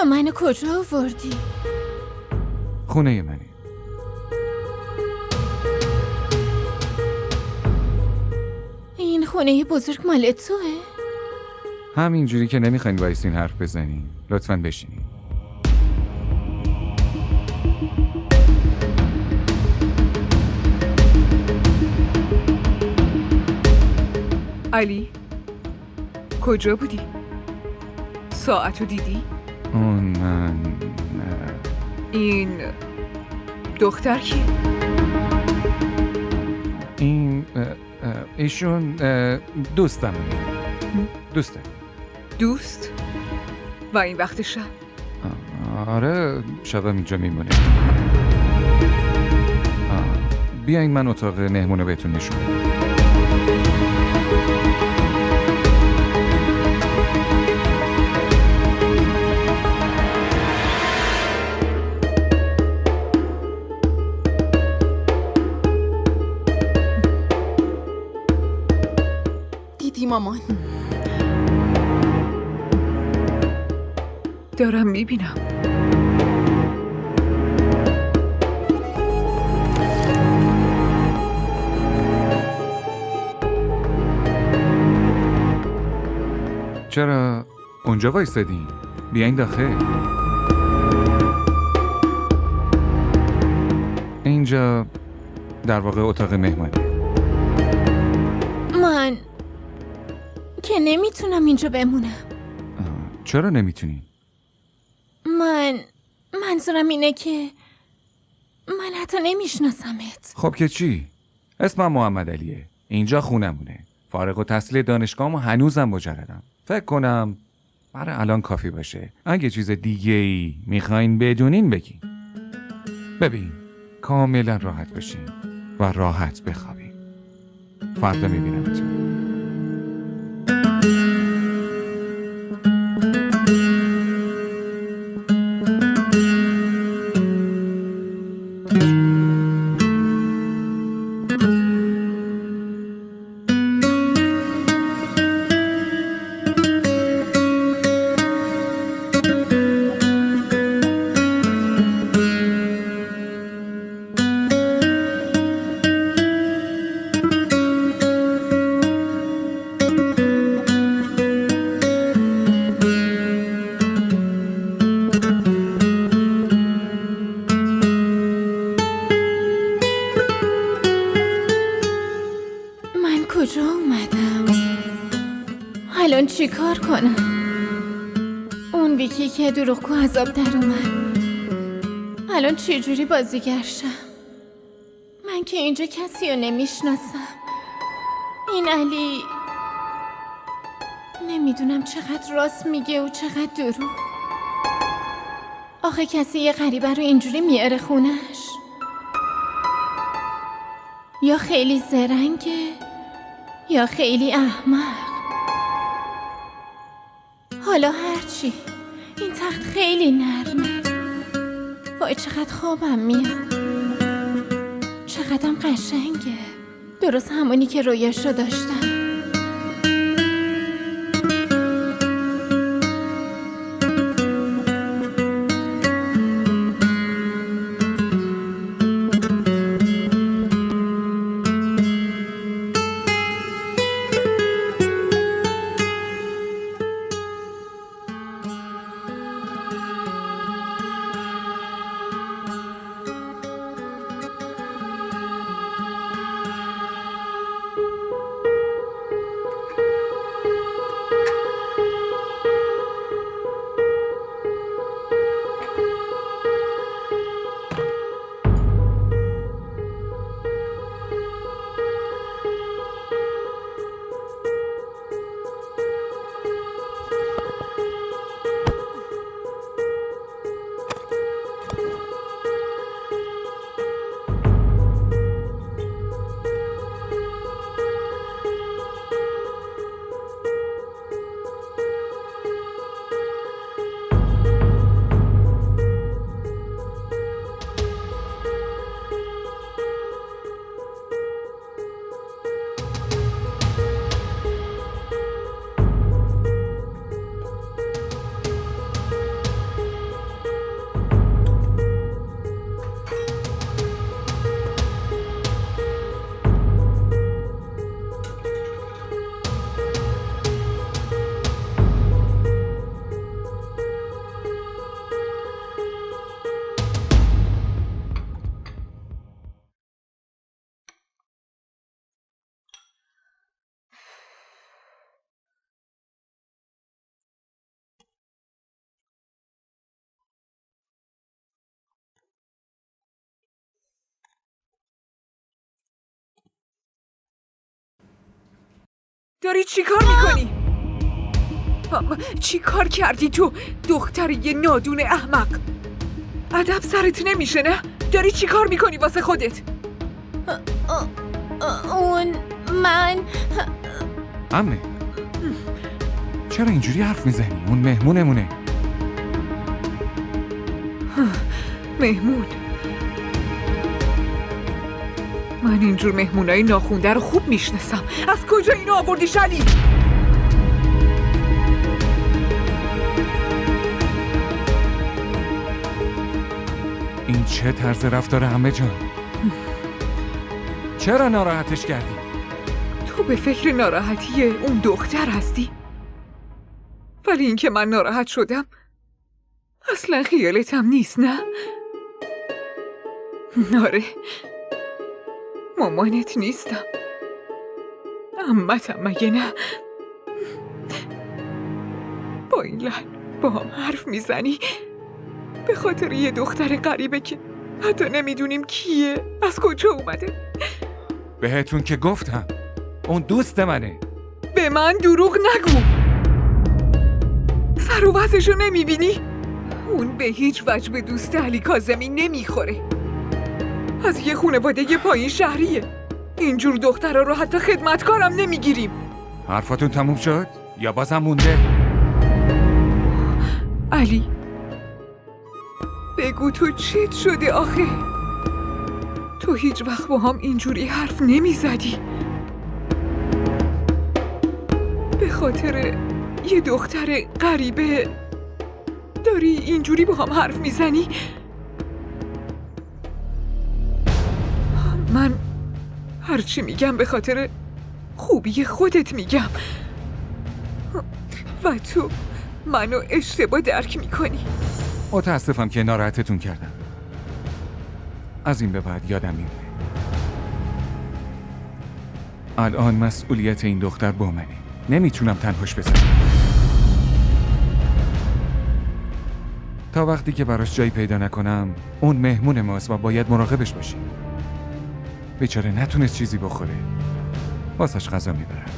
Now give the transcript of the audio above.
تو منو کجا آوردی؟ خونه منی. این خونه بزرگ مال توه؟ همینجوری که نمیخواین وایسین حرف بزنین، لطفاً بشینین. علی کجا بودی؟ ساعتو دیدی؟ من این دختر کی؟ ایشون دوستم. دوست؟ و این وقت شب؟ آره شبم اینجا میمونه. بیاین من اتاق مهمونو بهتون نشون بدم. دیدی مامان؟ دارم میبینم. چرا اونجا وایسادین؟ بیاین داخل. اینجا در واقع اتاق مهمانی. من که نمیتونم اینجا بمونم. چرا نمیتونین؟ منظورم اینه که من حتی نمیشناسمت. خب که چی؟ اسمم محمد علیه. اینجا خونمونه. فارغ التحصیل دانشگاهم و هنوزم مجردم. فکر کنم برای الان کافی باشه. اگه چیز دیگه ای میخواین بدونین بگین. ببین کاملا راحت بشین و راحت بخوابین. فردا میبینمتون. کجا اومدم؟ الان چی کار کنم؟ اون ویکی که دروغگو از آب در اومد الان چی جوری بازیگر شم؟ من که اینجا کسی رو نمیشناسم. این علی نمیدونم چقدر راست میگه و چقدر دروغ. آخه کسی یه غریبه رو اینجوری میاره خونش؟ یا خیلی زرنگه یا خیلی احمق. حالا هرچی، این تخت خیلی نرمه. وای چقدر خوابم میاد، چقدرم قشنگه، درست همونی که رویاشو داشتم. داری چی کار میکنی؟ چی کار کردی تو؟ دختر یه نادون احمق. ادب سرت نمیشه نه؟ داری چی کار میکنی واسه خودت؟ من عمه چرا اینجوری حرف میزنی؟ اون مهمونمونه. مهمون؟ من اینجور مهمونای ناخونده رو خوب میشناسم. از کجا اینو آوردی شلی؟ این چه طرز رفتار عمه جان؟ چرا ناراحتش کردی؟ تو به فکر ناراحتی اون دختر هستی؟ ولی اینکه من ناراحت شدم اصلا خیالتم نیست نه؟ آره مامانت نیستم، عمتم مگه نه؟ با این لحن با هم حرف میزنی به خاطر یه دختر غریبه که حتی نمیدونیم کیه، از کجا اومده. بهتون که گفتم اون دوست منه. به من دروغ نگو. سر و وضعشو نمیبینی؟ اون به هیچ وجه به دوست علی کاظمی نمیخوره. از یه خانواده پایین شهریه. اینجور دخترها رو حتی خدمتکارم نمیگیریم. حرفاتون تموم شد؟ یا بازم مونده؟ علی بگو تو چیت شده آخه؟ تو هیچ وقت با هم اینجوری حرف نمیزدی. به خاطر یه دختر غریبه داری اینجوری با هم حرف میزنی؟ من هرچی میگم به خاطر خوبی خودت میگم و تو منو اشتباه درک میکنی. متاسفم که ناراحتتون کردم. از این به بعد یادم میمونه. الان مسئولیت این دختر با منه. نمیتونم تنهاش بذارم. تا وقتی که براش جایی پیدا نکنم اون مهمون ماست و باید مراقبش باشیم. بیچاره نتونست چیزی بخوره. واسش غذا میبرم.